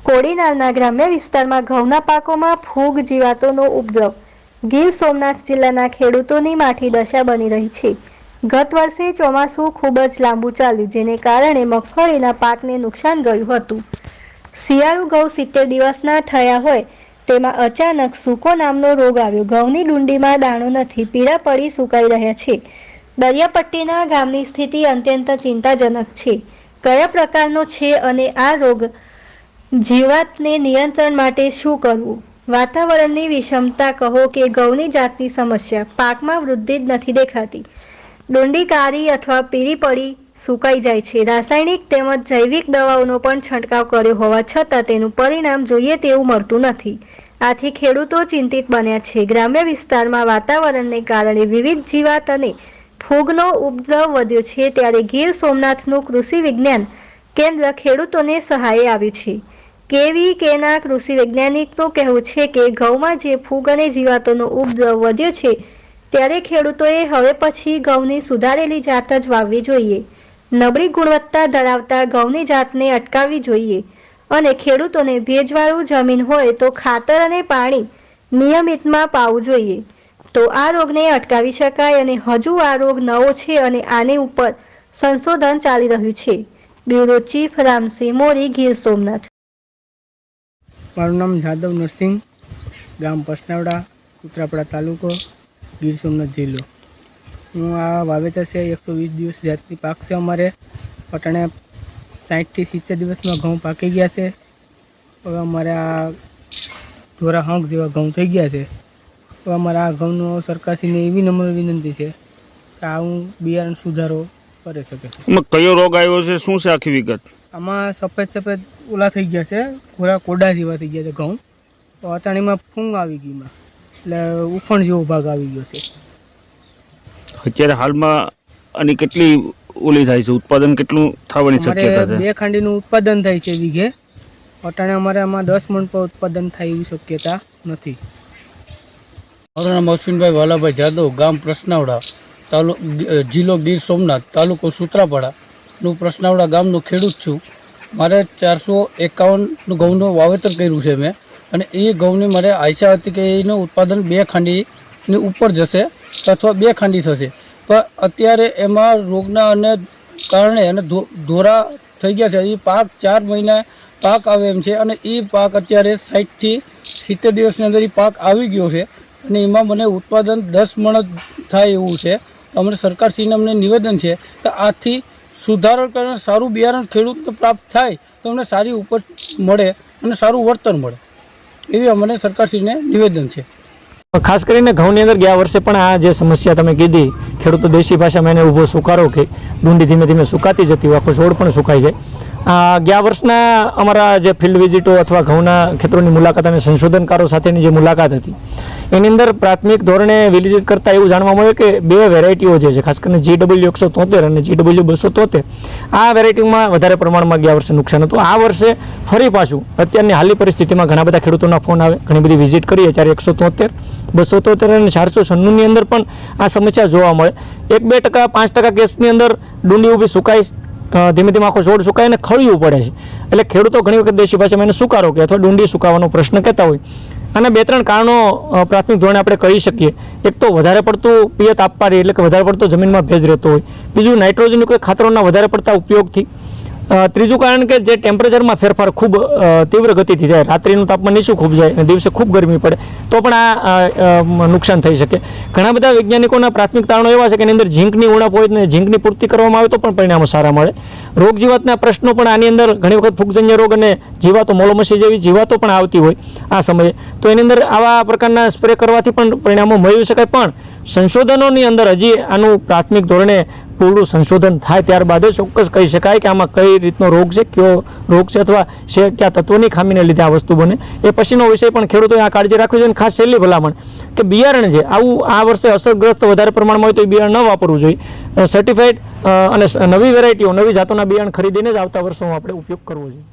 કોડીનારના ગ્રામ્ય વિસ્તારમાં ઘઉંના પાકોમાં ફૂગ જીવાતોનો ઉપદ્રવ. ગીર સોમનાથ જિલ્લાના ખેડૂતોની માઠી દશા બની રહી છે. ગત વર્ષે ચોમાસું ખૂબ જ લાંબુ ચાલ્યું, જેને કારણે મગફળીના પાકને નુકસાન ગયું હતું. શિયાળુ ઘઉં 70 દિવસના થયા હોય તેમાં અચાનક સૂકો નામનો રોગ આવ્યો. ઘઉંની ડુંડીમાં દાણો નથી, પીળા પડી સુકાઈ રહ્યા છે. દરિયાપટ્ટીના ગામની સ્થિતિ અત્યંત ચિંતાજનક છે. કયા પ્રકારનો છે અને આ રોગ જીવાતને નિયંત્રણ માટે શું કરવું? વાતાવરણની વિષમતા કહો કે ઘઉંની જાતની સમસ્યા. પાકમાં વૃદ્ધિ જ નથી દેખાતી. ડુંડી કાળી અથવા પીળી પડી સુકાઈ જાય છે. રાસાયણિક તેમજ જૈવિક દવાઓનો પણ છંટકાવ કર્યો હોવા છતાં તેનું પરિણામ જોઈએ તેવું મળતું નથી. આથી ખેડૂતો ચિંતિત બન્યા છે. ગ્રામ્ય વિસ્તારમાં વાતાવરણને કારણે વિવિધ જીવાત અને ફૂગનો ઉપદ્રવ વધ્યો છે, ત્યારે ગીર સોમનાથનું કૃષિ વિજ્ઞાન કેન્દ્ર ખેડૂતોને સહાયે આવ્યું છે. KVKના કૃષિ વૈજ્ઞાનિકનું કહેવું છે કે ઘઉંમાં જે ફૂગ અને જીવાતોનો ઉપદ્રવ વધ્યો છે, ત્યારે ખેડૂતોએ હવે પછી ઘઉંની સુધારેલી જાત જ વાવવી જોઈએ. નબળી ગુણવત્તા ધરાવતા ઘઉંની જાતને અટકાવવી જોઈએ અને ખેડૂતોને ભેજવાળું જમીન હોય તો ખાતર અને પાણી નિયમિતમાં પાવું જોઈએ. તો આ રોગને અટકાવી શકાય. અને હજુ આ રોગ નવો છે અને આની ઉપર સંશોધન ચાલી રહ્યું છે. બ્યુરો ચીફ રામસિંહ મોરી, ગીર સોમનાથ. મારું નામ જાદવ નરસિંહ, ગામ પસનાવડા, કુતરાપડા તાલુકો, ગીર સોમનાથ જિલ્લો. હું આ વાવેતર છે 120 દિવસ જાતની પાક છે અમારે. પટાણે 60 થી 70 દિવસમાં ઘઉં પાકી ગયા છે. હવે અમારે આ ધોરા હંક જેવા ઘઉં થઈ ગયા છે. તો અમારા આ ઘઉંનો સરકારશ્રીને એવી નમ્ર વિનંતી છે કે આવું બિયારણ સુધારો કરી શકે. કયો રોગ આવ્યો છે, શું છે આખી વિગત? આમાં સફેદ ઓલા થઈ ગયા છે, ઘોડા કોડા જેવા થઈ ગયા છે ઘઉં. તો અચાણીમાં ફૂંગ આવી ગઈ, એટલે ઉફણ જેવો ભાગ આવી ગયો છે. અત્યારે હાલમાં આની કેટલી ઓલી થાય છે, ઉત્પાદન કેટલું થવાની શક્યતા છે? 2 ખાંડીનું ઉત્પાદન થાય છે વીઘે. અટાણે અમારે આમાં 10 મણ પર ઉત્પાદન થાય એવી શક્યતા નથી. મારું નામ અશ્વિનભાઈ વાલાભાઈ જાદવ, ગામ પ્રસનાવડા, જિલ્લો ગીર સોમનાથ, તાલુકો સૂત્રાપાડાનું પ્રસનાવડા ગામનો ખેડૂત છું. મારે 451 ઘઉંનું વાવેતર કર્યું છે મેં, અને એ ઘઉંની મારે આશા હતી કે એનું ઉત્પાદન 2 ખાંડીની ઉપર જશે અથવા 2 ખાંડી થશે. પણ અત્યારે એમાં રોગના અને કારણે અને ધોરા થઈ ગયા છે. એ પાક 4 મહિના પાક આવે એમ છે, અને એ પાક અત્યારે 60 થી 70 દિવસની અંદર એ પાક આવી ગયો છે, અને એમાં મને ઉત્પાદન 10 મણ થાય એવું છે. અમને સરકારશ્રીને અમને નિવેદન છે કે આથી સુધારો કરીને સારું બિયારણ ખેડૂતને પ્રાપ્ત થાય તો અમને સારી ઉપજ મળે અને સારું વળતર મળે, એવી અમને સરકારશ્રીને નિવેદન છે. ખાસ કરીને ઘઉંની અંદર ગયા વર્ષે પણ આ જે સમસ્યા તમે કીધી, ખેડૂતો દેશી ભાષામાં એને ઊભો સુકારો કે ડુંડી ધીમે ધીમે સુકાતી જતી હોય, આખો છોડ પણ સુકાઈ જાય. ગયા વર્ષના અમારા જે ફિલ્ડ વિઝિટો અથવા ઘઉંના ખેતરોની મુલાકાત અને સંશોધનકારો સાથેની જે મુલાકાત હતી, એની અંદર પ્રાથમિક ધોરણે વિઝિટ કરતાં એવું જાણવા મળ્યું કે 2 વેરાયટીઓ જે છે, ખાસ કરીને GW173 અને GW273, આ વેરાયટીમાં વધારે પ્રમાણમાં ગયા વર્ષે નુકસાન હતું. આ વર્ષે ફરી પાછું અત્યારની હાલની પરિસ્થિતિમાં ઘણા બધા ખેડૂતોના ફોન આવે, ઘણી બધી વિઝિટ કરીએ ત્યારે 173, 273 અને 496ની અંદર પણ આ સમસ્યા જોવા મળે. 1-2%, 5% કેસની અંદર ડુંડી ઊભી સુકાય, ધીમે ધીમે આખો છોડ સુકાય અને ખળિયું પડે છે. એટલે ખેડૂતો ઘણી વખત દેશી ભાષામાં એને સુકારો કે અથવા ડુંડી સુકાવાનો પ્રશ્ન કહેતા હોય. અને 2-3 કારણો પ્રાથમિક ધોરણે આપણે કહી શકીએ. એક તો વધારે પડતું પિયત આપવાની, એટલે કે વધારે પડતો જમીનમાં ભેજ રહેતો હોય. બીજું નાઇટ્રોજનયુક્ત ખાતરોના વધારે પડતા ઉપયોગથી. ત્રીજું કારણ કે જે ટેમ્પરેચરમાં ફેરફાર ખૂબ તીવ્ર ગતિથી જાય, રાત્રિનું તાપમાન નીચું ખૂબ જાય અને દિવસે ખૂબ ગરમી પડે તો પણ આ નુકસાન થઈ શકે. ઘણા બધા વૈજ્ઞાનિકોના પ્રાથમિક તારણો એવા છે કે એની અંદર ઝીંકની ઉણપ હોય અને ઝીંકની પૂર્તિ કરવામાં આવે તો પણ પરિણામો સારા મળે. રોગ જીવાતના પ્રશ્નો પણ આની અંદર ઘણી વખત ફૂગજન્ય રોગ અને જીવાતો, મોલોમસી જેવી જીવાતો પણ આવતી હોય આ સમયે, તો એની અંદર આવા પ્રકારના સ્પ્રે કરવાથી પણ પરિણામો મેળવી શકાય. પણ સંશોધનોની અંદર હજી આનું પ્રાથમિક ધોરણે પૂરું સંશોધન થાય ત્યારબાદ જ ચોક્કસ કહી શકાય કે આમાં કઈ રીતનો રોગ છે, કયો રોગ છે અથવા કયા તત્વોની ખામીને લીધે આ વસ્તુ બને. એ પછીનો વિષય પણ ખેડૂતોએ આ કાળજી રાખવી જોઈએ. ખાસ છેલ્લી ભલામણ કે બિયારણ છે આવું આ વર્ષે અસરગ્રસ્ત વધારે પ્રમાણમાં હોય તો એ બિયારણ ન વાપરવું જોઈએ. સર્ટિફાઈડ અને નવી વેરાયટીઓ, નવી જાતોના બિયારણ ખરીદીને જ આવતા વર્ષોમાં આપણે ઉપયોગ કરવો જોઈએ.